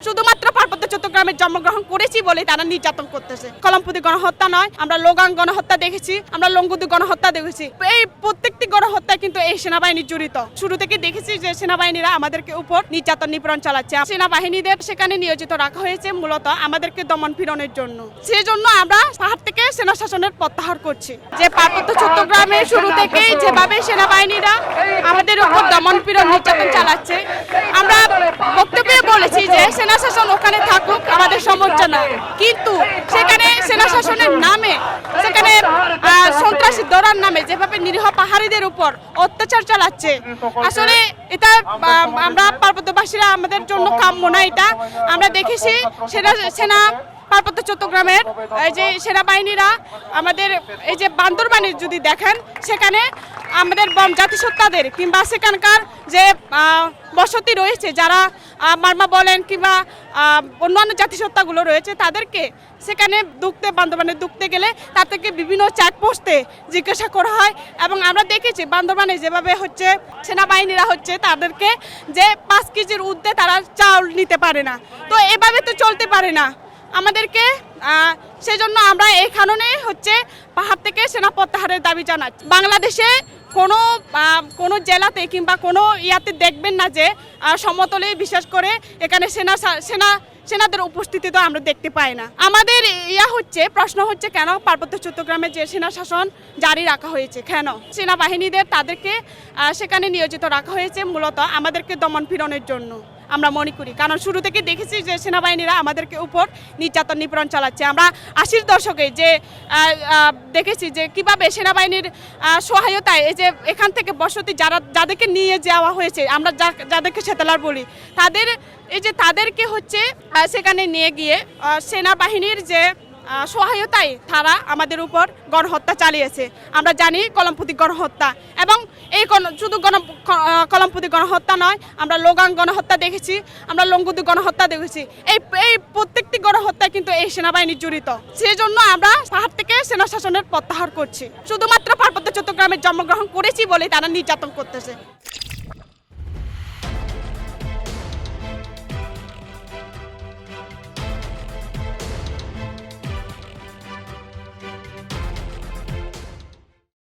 শুধুমাত্র পার্বত্য চট্টগ্রামে জন্মগ্রহণ করেছি বলে তারা নির্যাতন করতেছে। কলমপুদি গণহত্যা নয়, আমরা লোগাং গণহত্যা দেখেছি, আমরা লঙ্গুদি গণহত্যা দেখেছি। এই প্রত্যেকটি গণহত্যায় কিন্তু এই সেনাবাহিনী জড়িত। শুরু থেকে দেখেছি যে সেনাবাহিনীরা আমাদেরকে উপর নির্যাতন নিপীড়ন চালাচ্ছে। সেনাবাহিনীদের সেখানে নিয়োজিত রাখা হয়েছে মূলত আমাদেরকে দমন পীড়নের জন্য। সেজন্য আমরা পাহাড় থেকে সেনা শাসনের প্রত্যাহার করছি। যে পার্বত্য চট্টগ্রামে শুরু থেকে যেভাবে সেনাবাহিনীরা আমাদের উপর দমন পীড়ন নির্যাতন চালাচ্ছে, আমরা বক্তব্যে বলেছি যে সেনা শাসন ওখানে থাকুক, আমাদের সমস্যা না, কিন্তু সেখানে সেনা শাসনের নামে সেখানে সন্ত্রাসী দরার নামে যেভাবে নিরীহ পাহাড়িদের উপর অত্যাচার চালাচ্ছে, আসলে এটা আমরা পার্বত্যবাসীরা আমাদের জন্য কাম্য না। এটা আমরা দেখেছি সেনা পার্বত্য চট্টগ্রামের এই যে সেনাবাহিনীরা আমাদের এই যে বান্দরবানে যদি দেখেন, সেখানে আমাদের জাতিসত্তাদের কিংবা সেখানকার যে বসতি রয়েছে, যারা মারমা বলেন কিংবা অন্যান্য জাতিসত্তাগুলো রয়েছে, তাদেরকে সেখানে বান্দরবানে ঢুকতে গেলে তাদেরকে বিভিন্ন চেকপোস্টে জিজ্ঞাসা করা হয়। এবং আমরা দেখেছি বান্দরবানে যেভাবে হচ্ছে সেনাবাহিনীরা হচ্ছে তাদেরকে যে 5 কেজির ঊর্ধ্বে তারা চাউল নিতে পারে না। তো এভাবে তো চলতে পারে না আমাদেরকে। সেজন্য আমরা এই কারণে হচ্ছে পাহাড় থেকে সেনা প্রত্যাহারের দাবি জানাচ্ছি। বাংলাদেশে কোনো জেলাতে কিংবা কোনো ইয়াতে দেখবেন না যে সমতলে বিশেষ করে এখানে সেনাদের উপস্থিতি তো আমরা দেখতে পাই না। আমাদের প্রশ্ন হচ্ছে কেন পার্বত্য চট্টগ্রামে যে সেনা শাসন জারি রাখা হয়েছে, কেন সেনাবাহিনীদের তাদেরকে সেখানে নিয়োজিত রাখা হয়েছে মূলত আমাদেরকে দমন পীড়নের জন্য আমরা মনে করি। কারণ শুরু থেকে দেখেছি যে সেনাবাহিনীরা আমাদেরকে উপর নির্যাতন নিপীড়ন চালাচ্ছে। আমরা 80-র দশকে যে দেখেছি যে কিভাবে সেনাবাহিনীর সহায়তায় এই যে এখান থেকে বসতি যাদেরকে নিয়ে যাওয়া হয়েছে, আমরা যাদেরকে সেতালার বলি, তাদেরকে হচ্ছে সেখানে নিয়ে গিয়ে সেনাবাহিনীর যে সহায়তায় তারা আমাদের উপর গণহত্যা চালিয়েছে। আমরা জানি কলমপুদি গণহত্যা, এবং এই শুধু কলমপুদি গণহত্যা নয়, আমরা লোগাং গণহত্যা দেখেছি, আমরা লঙ্গুদি গণহত্যা দেখেছি। এই প্রত্যেকটি গণহত্যায় কিন্তু এই সেনাবাহিনী জড়িত। সেজন্য আমরা পাহাড় থেকে সেনা শাসনের প্রত্যাহার করছি। শুধুমাত্র পার্বত্য চট্টগ্রামে জন্মগ্রহণ করেছি বলে তারা নির্যাতন করতেছে।